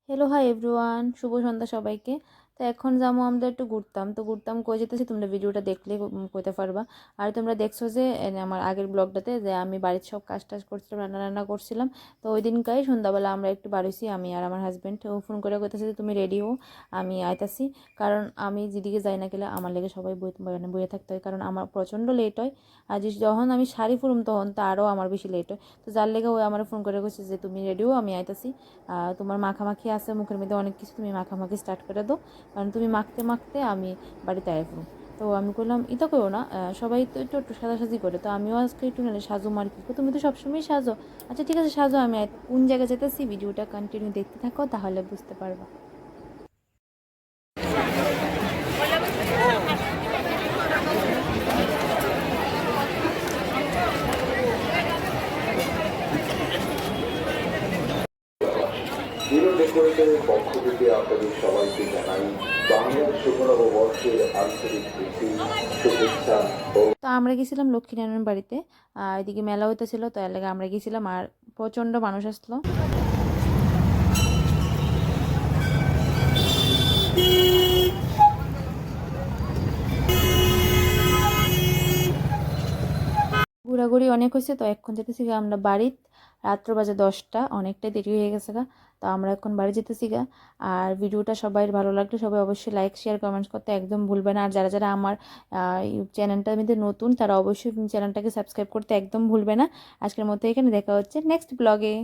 Hello hi everyone, শুভ সন্ধ্যা সবাইকে। তো এখন যাবো আমরা একটু ঘুরতাম কই যেতেছি তোমরা ভিডিওটা দেখলে কইতে পারবা। আর তোমরা দেখছো যে আমার আগের ব্লগটাতে যে আমি বাড়ির সব কাজ টাজ করছিলাম, রান্না রান্না করছিলাম। তো ওই দিনকাই সন্ধ্যাবেলা আমরা একটু বাড়িছি, আমি আর আমার হাজব্যান্ড। ও ফোন করে কইতেছে যে তুমি রেডি হও, আমি আইতাছি। কারণ আমি যেদিকে যাই না গেলে আমার লেগে সবাই বইয়ে থাকতে হয়, কারণ আমার প্রচণ্ড লেট হয়। আর যখন আমি শাড়ি পরুম তখন তো আরও আমার বেশি লেট হয়। তো যার লেগে ও আমার ফোন করে কইছে যে তুমি রেডি হও, আমি আইতাছি। তোমার মাখামাখি আছে মুখের মধ্যে অনেক কিছু, তুমি মাখামাখি স্টার্ট করে দাও, কারণ তুমি মাখতে মাখতে আমি বাড়িতে আইব। তো আমি বললাম এটা করো না, সবাই তো একটু একটু সাজাসাজি করে, তো আমিও আজকে একটু নাহলে সাজো আর কি। তুমি তো সবসময় সাজো। আচ্ছা ঠিক আছে সাজো, আমি কোন জায়গায় যেতেছি ভিডিওটা কন্টিনিউ দেখতে থাকো, তাহলে বুঝতে পারবা। হিরো ডেকোরেটরের পক্ষ থেকে আপনাদের সবাইকে জানাই বাংলার শুভ নববর্ষের আন্তরিক প্রীতি, শুভেচ্ছা ও। তো আমরা গেছিলাম লক্ষ্মীনারায়ণ বাড়িতে, এদিকে মেলা হইতেছিল, তো এর লাগে আমরা গেছিলাম, আর প্রচণ্ড মানুষ আসলো। ঘোরাঘুরি অনেক হয়েছে, তো এখন যেতেছি গা আমরা বাড়িতে। রাত্র বাজে 10টা, অনেকটাই দেরি হয়ে গেছে গা। তো আমরা এখন বাড়ি যেতেছি গা। আর ভিডিওটা সবাই ভালো লাগলে সবাই অবশ্যই লাইক শেয়ার কমেন্টস করতে একদম ভুলবে না। আর যারা যারা আমার চ্যানেলটার মধ্যে নতুন, তারা অবশ্যই চ্যানেলটাকে সাবস্ক্রাইব করতে একদম ভুলবে না। আজকের মতো এখানে দেখা হচ্ছে নেক্সট ব্লগে।